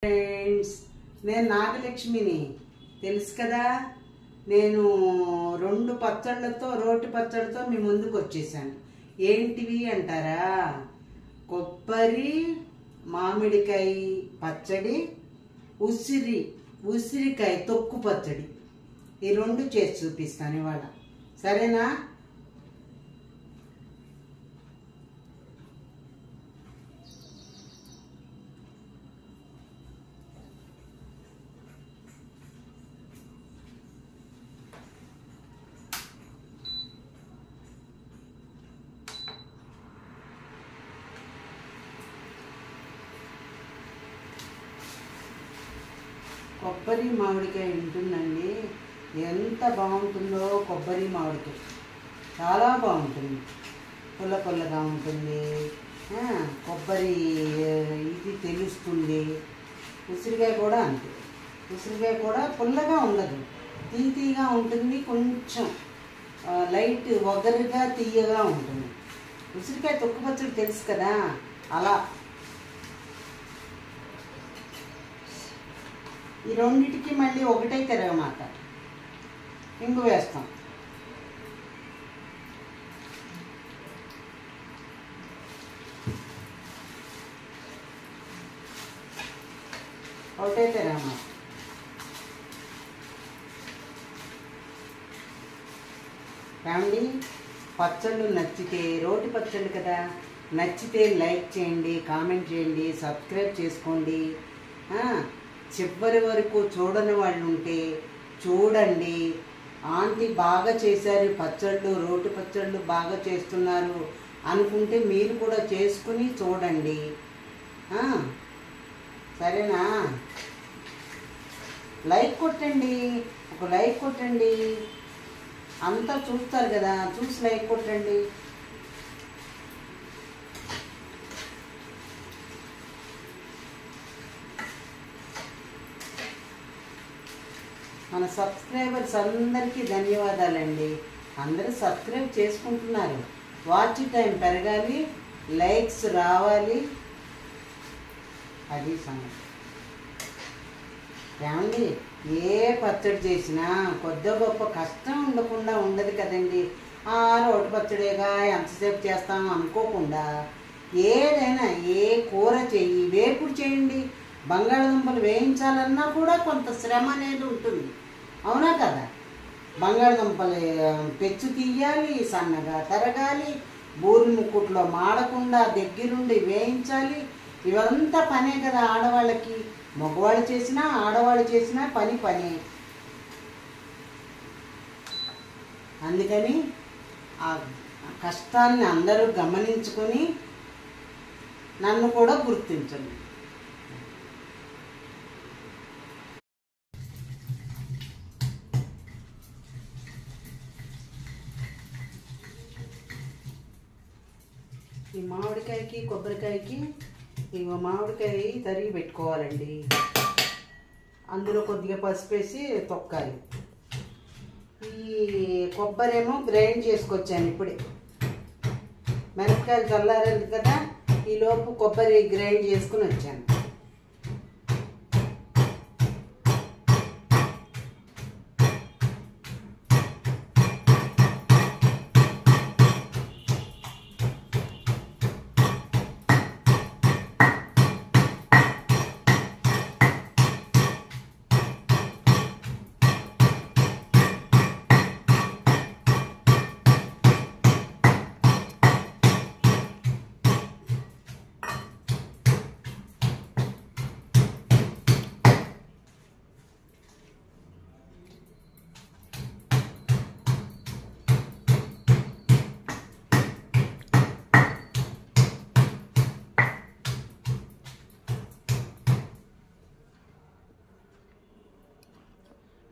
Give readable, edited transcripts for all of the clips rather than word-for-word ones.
Friends, నేను నాగలక్ష్మిని తెలుసు కదా. నేను 2 పచ్చళ్ళతో రోటి పచ్చడితో మీ ముందుకు వచ్చేసాను. ఏంటివి అంటారా? కొబ్బరి మామిడికాయ పచ్చడి, ఉసిరికాయ తొక్కు పచ్చడి. ఈ 2 చేసి చూపిస్తాను ఇవాళ. సరేనా? కొబ్బరి మామిడికాయ ఉంటుందండి. ఎంత బాగుంటుందో కొబ్బరి మామిడికాయ, చాలా బాగుంటుంది. పుల్ల పుల్లగా ఉంటుంది. కొబ్బరి ఇది తెలుస్తుంది. ఉసిరికాయ కూడా అంతే. ఉసిరికాయ కూడా పుల్లగా ఉండదు, తీయగా ఉంటుంది. కొంచెం లైట్ ఒగరుగా తీయగా ఉంటుంది. ఉసిరికాయ తొక్కు పచ్చడి తెలుసు కదా, అలా. ఈ రెండింటికి మళ్ళీ ఒకటే తిరగమాట. ఇంగు వేస్తాం. ఒకటే తిరగమాట. ఏమండి, పచ్చళ్ళు నచ్చితే, రోటి పచ్చళ్ళు కదా, నచ్చితే లైక్ చేయండి, కామెంట్ చేయండి, సబ్స్క్రైబ్ చేసుకోండి. చివరి వరకు చూడని వాళ్ళు ఉంటే చూడండి. ఆంటీ బాగా చేశారు పచ్చళ్ళు, రోటి పచ్చళ్ళు బాగా చేస్తున్నారు అనుకుంటే మీరు కూడా చేసుకుని చూడండి. సరేనా? లైక్ కొట్టండి, ఒక లైక్ కొట్టండి. అంతా చూస్తారు కదా, చూసి లైక్ కొట్టండి. మన సబ్స్క్రైబర్స్ అందరికీ ధన్యవాదాలండి. అందరూ సబ్స్క్రైబ్ చేసుకుంటున్నారు. వాచ్ టైం పెరగాలి, లైక్స్ రావాలి. అది సంగతి. ఏమండి, ఏ పచ్చడి చేసినా కొద్ది గొప్ప కష్టం ఉండకుండా ఉండదు కదండి. రోటి పచ్చడిగా ఎంతసేపు చేస్తాం అనుకోకుండా ఏదైనా, ఏ కూర చెయ్యి, వేపుడు చేయండి. బంగాళదుంపలు వేయించాలన్నా కూడా కొంత శ్రమ అనేది ఉంటుంది, అవునా కదా? బంగాళదుంపలు పెచ్చు తీయాలి, సన్నగా తరగాలి, బూరి ముక్కుట్లో మాడకుండా దగ్గరుండి వేయించాలి. ఇవంతా పనే కదా ఆడవాళ్ళకి. మగవాళ్ళు చేసినా ఆడవాళ్ళు చేసినా పనే. అందుకని ఆ కష్టాన్ని అందరూ గమనించుకొని నన్ను కూడా గుర్తించండి. ఈ మామిడికాయకి కొబ్బరికాయకి మామిడికాయ తరిగి పెట్టుకోవాలండి. అందులో కొద్దిగా పసుపు వేసి తొక్కాలి. ఈ కొబ్బరి ఏమో గ్రైండ్ చేసుకొచ్చాను ఇప్పుడే. మిరపకాయలు చల్లారదు కదా, ఈలోపు కొబ్బరి గ్రైండ్ చేసుకుని వచ్చాను.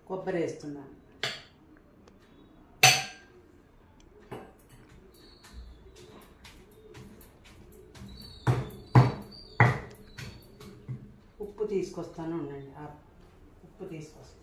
కొబ్బరి వేస్తున్నాను. ఉప్పు తీసుకొస్తాను, ఉండండి. ఉప్పు తీసుకొస్తాను.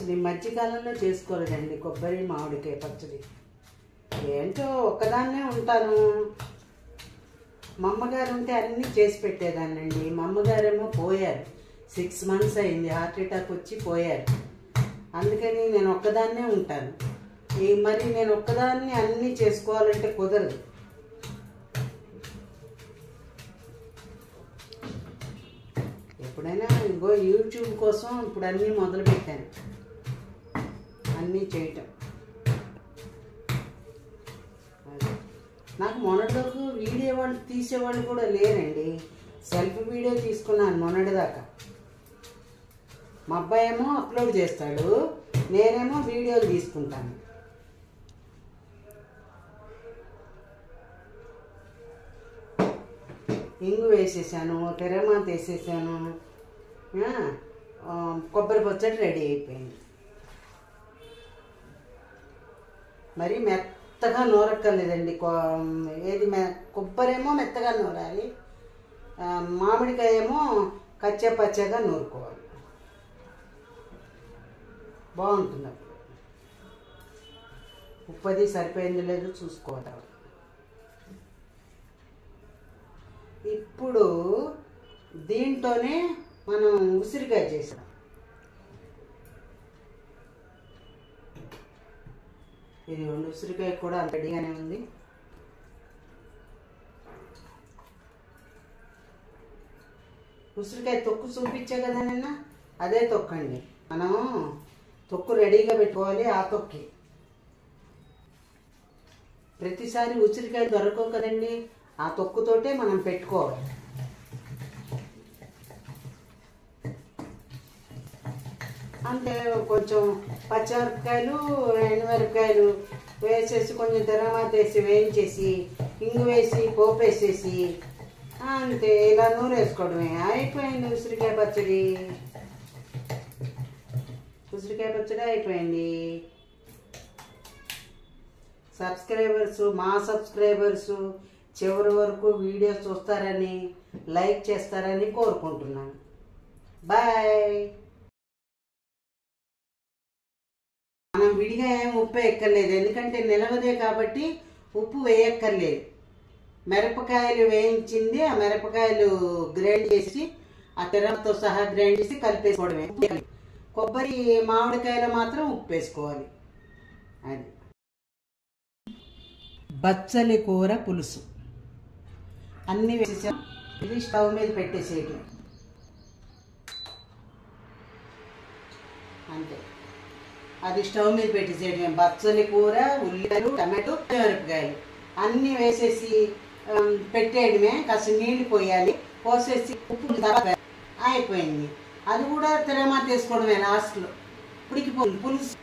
అసలు ఈ మధ్యకాలంలో చేసుకోలేదండి కొబ్బరి మామిడికాయ పచ్చడి. ఏంటో ఒక్కదాన్నే ఉంటాను. మా అమ్మగారు ఉంటే అన్నీ చేసి పెట్టేదాన్నండి. మా అమ్మగారేమో పోయారు, 6 months అయింది, హార్ట్ అటాక్ వచ్చి పోయారు. అందుకని నేను ఒక్కదాన్నే ఉంటాను. మరి నేను ఒక్కదాన్ని అన్నీ చేసుకోవాలంటే కుదరదు. ఎప్పుడైనా ఇంకో యూట్యూబ్ కోసం ఇప్పుడు అన్నీ మొదలుపెట్టాను, అన్నీ చేయటం. నాకు మొన్నటిదాకా వీడియో వాళ్ళు తీసేవాళ్ళు కూడా లేరండి. సెల్ఫ్ వీడియో తీసుకున్నాను మొన్నటిదాకా. మా అబ్బాయి ఏమో అప్లోడ్ చేస్తాడు, నేనేమో వీడియోలు తీసుకుంటాను. ఇంగు వేసేసాను, తెరమాత వేసేసాను, కొబ్బరి పచ్చడి రెడీ అయిపోయింది. మరి మెత్తగా నూరక్కర్లేదండి. ఏది కొబ్బరి ఏమో మెత్తగా నూరాలి, మామిడికాయ ఏమో కచ్చా పచ్చగా నూరుకోవాలి. బాగుంటుంది. అప్పుడు ఉప్పు అది సరిపోయింది లేదో చూసుకోవాలి. ఇప్పుడు దీంట్లోనే మనం ఉసిరికాయ చేసాం. ఇది ఉసిరికాయ కూడా రెడీగానే ఉంది. ఉసిరికాయ తొక్కు చూపించే కదా నిన్న, అదే తొక్కండి. మనం తొక్కు రెడీగా పెట్టుకోవాలి. ఆ తొక్కి ప్రతిసారి ఉసిరికాయ దొరకవు కదండి, ఆ తొక్కుతోటే మనం పెట్టుకోవాలి. అంటే కొంచెం పచ్చిమిరపకాయలు, ఎండుమిరపకాయలు వేసేసి కొంచెం తెరమాత వేసి వేయించేసి ఇంగు వేసి పోపు వేసేసి అంతే, ఇలా నూనె వేసుకోవడమే. అయిపోయింది ఉసిరికాయ పచ్చడి. ఉసిరికాయ పచ్చడి అయిపోయింది. మా సబ్స్క్రైబర్స్ చివరి వరకు వీడియో చూస్తారని, లైక్ చేస్తారని కోరుకుంటున్నాను. బాయ్. మనం విడిగా ఏం ఉప్పు ఎక్కర్లేదు, ఎందుకంటే నిలవదే కాబట్టి ఉప్పు వేయక్కర్లేదు. మిరపకాయలు వేయించింది, ఆ మిరపకాయలు గ్రైండ్ చేసి ఆ తెరతో సహా గ్రైండ్ చేసి కలిపేసుకోవడమే. కొబ్బరి మామిడికాయలు మాత్రం ఉప్పు వేసుకోవాలి. అది బచ్చలి కూర పులుసు అన్నీ వేసేసాం. ఇది స్టవ్ మీద పెట్టేసేయటం అంతే. అది స్టవ్ మీద పెట్టేసేయటం. బచ్చలి కూర, ఉల్లిపాయలు, టమాటో, మిరపకాయలు అన్నీ వేసేసి పెట్టేయడమే. కాస్త నీళ్ళు పోయాలి, పోసేసి ఉప్పు అయిపోయింది. అది కూడా తెరమాత వేసుకోవడమే లాస్ట్లో. ఉడికిపోయింది పులుసు.